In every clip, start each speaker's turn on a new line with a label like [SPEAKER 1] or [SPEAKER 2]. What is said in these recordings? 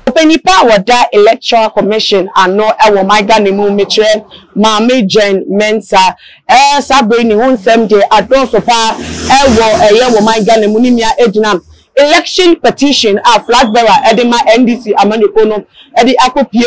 [SPEAKER 1] Open power that electoral commission and no ewo my Ghana metre Mama Jane Mensa Sabrini won same day adoso pa ewo my Ghana munimia ejinam election petition a flag bearer edema NDC amanikono edi akopie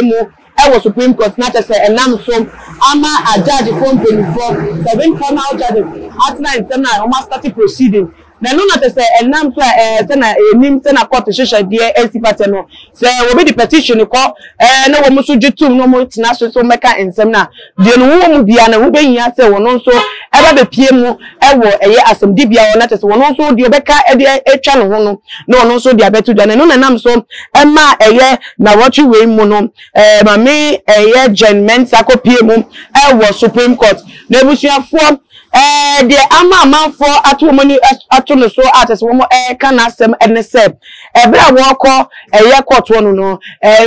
[SPEAKER 1] ewo Supreme Court na say enam so ama a judge phone 24 7 formal judges at 9 7 almost started proceeding. Na no na say enam so say na enim say na court shisha die ensipate no say we be the petition ko na wo muso djetum no mo tina so meka ensem na de no wo mu bia na wo behia say wono so eba be pie mu ewo eye asem di bia wona say wono so de obeka e de etwa no ho no na wono so de abetu da na no na nam so ema eye na watchu we mu no ma me eye Jen Mensa ko pie mu ewo Supreme Court na ebusuafo the ama for atomoni atono so artist womo can asem enesem ebra woko court one no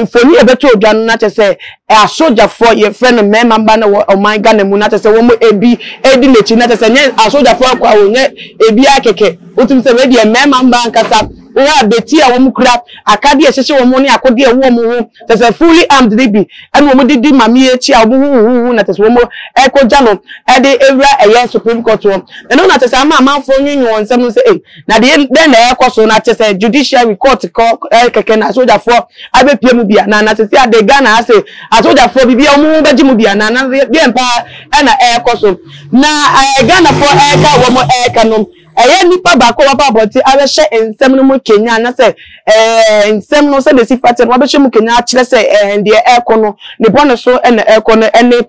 [SPEAKER 1] mfoni ebeto odwa no na say a soldier for your friend member ba na o my Ghana mu na say womo edi lechi na say a soldier for kwa onye ebi akeke otum say we the member ba nkasa we beti a womo kura akade ehyehe womo ne akode e womo ho say fully armed libi and womo didi mami echi a womo na say womo ekoja no e de evra Supreme Court one. And no, not as a man for you on some say, now then the cost on a judiciary court call Kekena, so therefore I be Pimubia, Nana to say the Ghana, I say, I told that for Bibia Mubia, Nana, the empire and air cost. Now I Ghana for air, one more air canon. Nipa bako wapa boti abeshe ensem no Kenya na say ensem no say the sifate no abeshe mu Kenya akire say the ekono ne bono so na ekono ene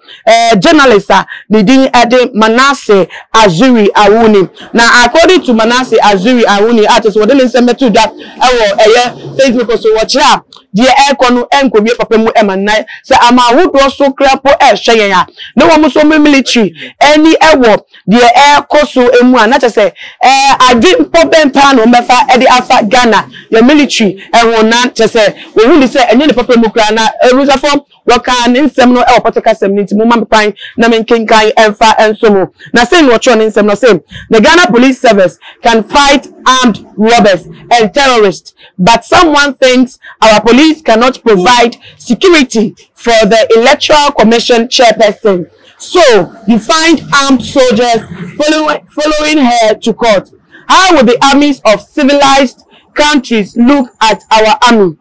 [SPEAKER 1] journalist the din ade Manasseh Azuri Awuni. Now according to Manasseh Azuri Awuni artist wo de nsem metu da ewo Facebook so watch up the ekono enkowie papa mu emanai say ama wodo so krapo hwe ya na wo mu so military any ewo the ekoso emu na say I didn't pop them pan on mefa edi afa Ghana your military wona say we really say enye the papa mukra na erusa form waka nsem no e poteka sem nti mo ma pan na menkenkan emfa ensomo na say no cho nsem no say the Ghana Police Service can fight armed robbers and terrorists, but someone thinks our police cannot provide security for the Electoral Commission chairperson. So you find armed soldiers following her to court. How would the armies of civilized countries look at our army?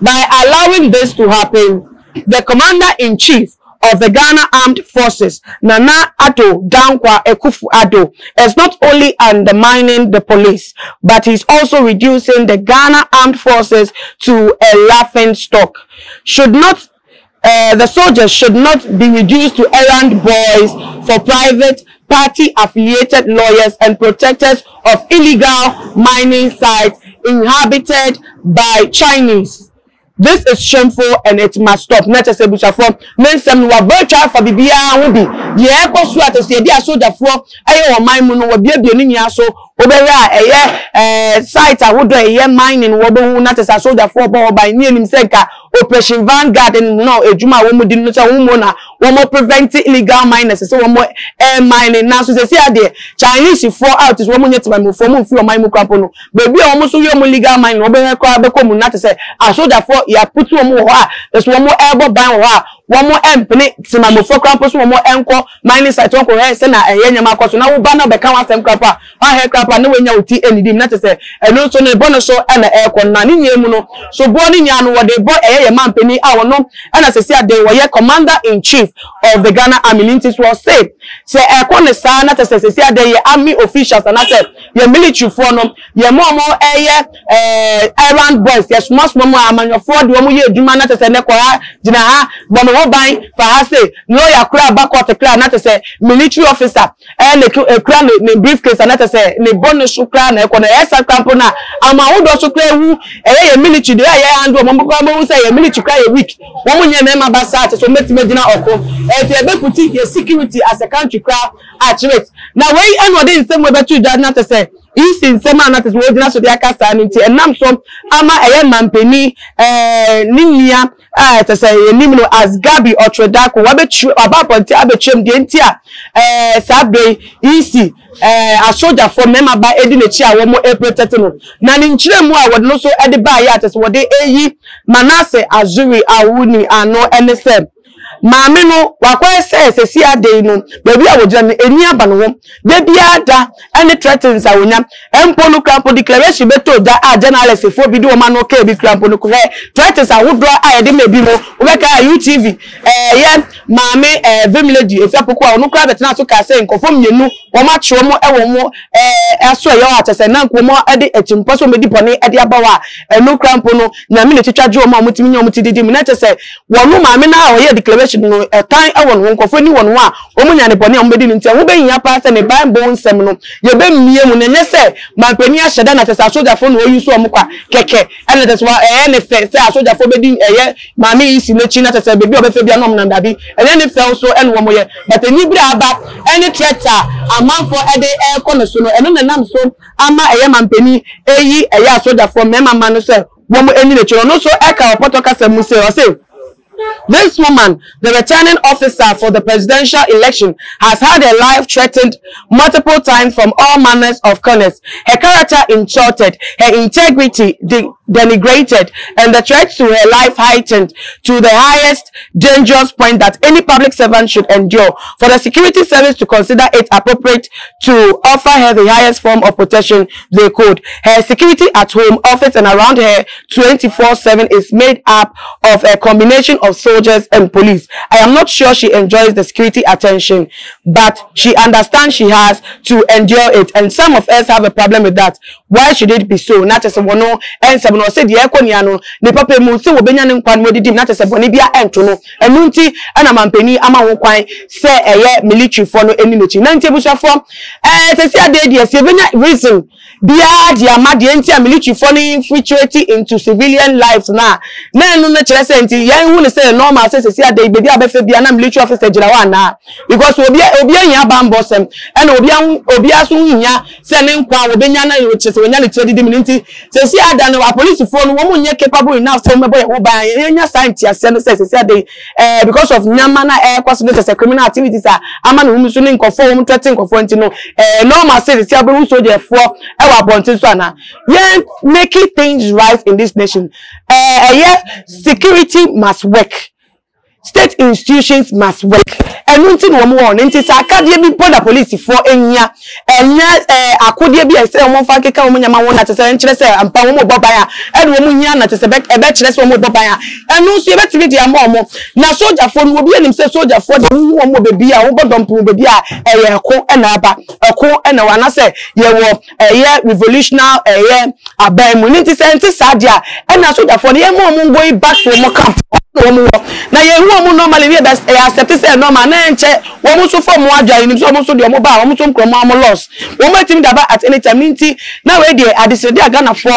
[SPEAKER 1] By allowing this to happen, the commander-in-chief of the Ghana Armed Forces, Nana Addo Dankwa Akufo-Addo, is not only undermining the police, but he's also reducing the Ghana Armed Forces to a laughing stock. The soldiers should not be reduced to errand boys for private party-affiliated lawyers and protectors of illegal mining sites inhabited by Chinese. This is shameful and it must stop. Not as a butcher from Mensa virtual for Bibia will be. Yeah, Cosua to say, dear soldier for a my moon will be a billionaire so over site I would do a year mining wobble not as a soldier for by near himself. Operation Vanguard and no a Juma woman didn't know woman one more preventing illegal miners so one more air mining now so they say there Chinese for out is woman yet my move for my mukapono baby almost your legal mine no not to say I so therefore you put one more there's one more elbow bang one more empty to my for campus one more enco mining site one correct send a yenya so now banner be can them crapper I hair crapper no when you tea any dim not to say and also the bonus so and the air con nani no so born in yan what they bought a man penny our no and as I said they were commander-in-chief of the Ghana Army was said say a corner sana to say the army officials and I said your military for no your more errand boys your small man your for the one year do man to say nekwa jina but no buy for her say lawyer crab back out the clan not to say military officer and the crown the briefcase and not to say the bonus clan na ekona esa camp na ama wo do so kra wu military dey hand mo say military cry a week one year member basa so met medina oko e te be put your security as a country crowd at rate now when anybody in same way betu that not to say isi nsema na tese wo dina so de aka sa nti enam so ama eye mampeni ninia tese enim no as Gabi Otredako wabechu abaponti abetwem de nti a sabe isi asoja for mema ba edi na chi a wo mo protect no na ni nkyire mu a wode no so edi ba ya tese wode eyi Manase Azuri awuni ano NSM maame no wakwa sesi ade no baby a wogina eni aba no ho baby ada any threatens awonya empo no campo declaration beto da a journalist fo bi do ma no ka bi campo no ko threatens awodo a yede mebi mo obeka UTV ye maame vemiledi efiapoko a no kra betina so ka se nkofo myenu wo ma kyewo mo ewo mo eso ye wa tese na nko mo ade etimpo so medi pone ade abawa no campo no na me ne twetwaje o ma mutimi nya mutididi mu na tese wo no maame na o ye declaration no time ewon wo nkofo ni won a omunya ne bone ombedi nti wo be nya pa se ne bible nsem no ye be mie mu ne se mampani a hyeda na tese asojafo no oyi so omkwa keke ene tese wa ne se asojafo bedi eye maame isi ne chi na tese bebi obefe bia no mnam dabi ene ne fe so ene wo moye but eni bra aba ene threater amanfo ede kono so no ene nam so ama eye mampani eyi eye asojafo mema ma no se wo mo eni ne chi no so eka opotoka se mu se o se this woman, the returning officer for the presidential election, has had her life threatened multiple times from all manners of corners. Her character insulted, her integrity denigrated, and the threat to her life heightened to the highest dangerous point that any public servant should endure. For the security service to consider it appropriate to offer her the highest form of protection they could. Her security at home, office, and around her 24/7 is made up of a combination of soldiers and police. I am not sure she enjoys the security attention, but she understands she has to endure it, and some of us have a problem with that. Why should it be so? Not as a wono and some no said the econiano, the papa musi will be an inquan modidim, not as a bonibia entono, and nunti and a mampeni ama wokwan say a year military for no enmity. 90 busha form, as I did, yes, reason. Bia dia madienti a military funny infiltrating into civilian lives na no chese yen hu say normal say say dey be dia be fe bia na military officer jira wa na because obi anya bambosem and obi aso nya say ne nkwa obenya na yo chese onya le trade dim nti say ada no police phone wo mu nya capable enough so mebo wo ban nya scientist say no say dey because of nyama na consider say criminal activities ama no mu so ne nkofo wo mu threaten nkofo nti no normal say be soldier for yeah, making things right in this nation. Yeah, security must work. State institutions must work. And nothing one into Sakadia be put the police for enya akodia bi ese o monfa keka o nyama wona tese nkyere se ampa wo mo bobaya e wo mu nya na tese be kyere se o mo bobaya enu so e betimi dia mo na soldier for no obi anim se soldier for de wo mo bebi a wo bodompo bebi a eye ko na aba ko na wana se ye wo revolutionary aban mu nti se nti sadia e na soldier for ye mo go back to mo camp na ye hu omu normally we best accept say normal na enche wo mu so form adwa ni so mu so de omo ba wo mu so nkromo am loss wo ma tim daba at any time nti na we dey adisede agana for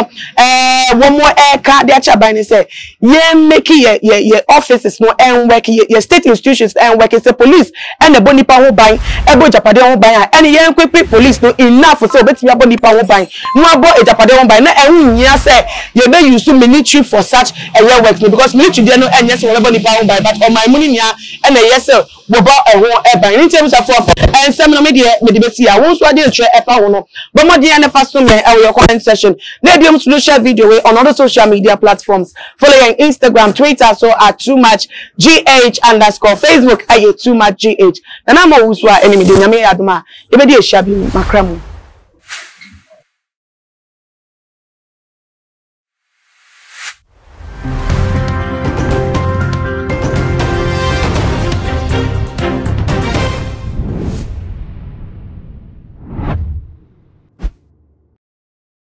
[SPEAKER 1] wo mu ka de acha ban ni say ye make ye offices no en work ye state institutions en work say police and the bonipa ho ban ebo japade ho ban and ye nkwepe police no enough say obetimi abonipa ho ban no abo ejapade ho ban na ehun nya say ye be use military for such a work because military dey no yes, whatever the pound by, but on my money, and a yes, sir, we bought a whole air in terms of and some media, maybe I won't swat the tray a pound, but my dear, and first your comment session. Maybe I'm to share video on other social media platforms, following Instagram, Twitter, so at too much GH _ Facebook, I too much GH. And I'm always enemy, Adma, if it is shabby, macram.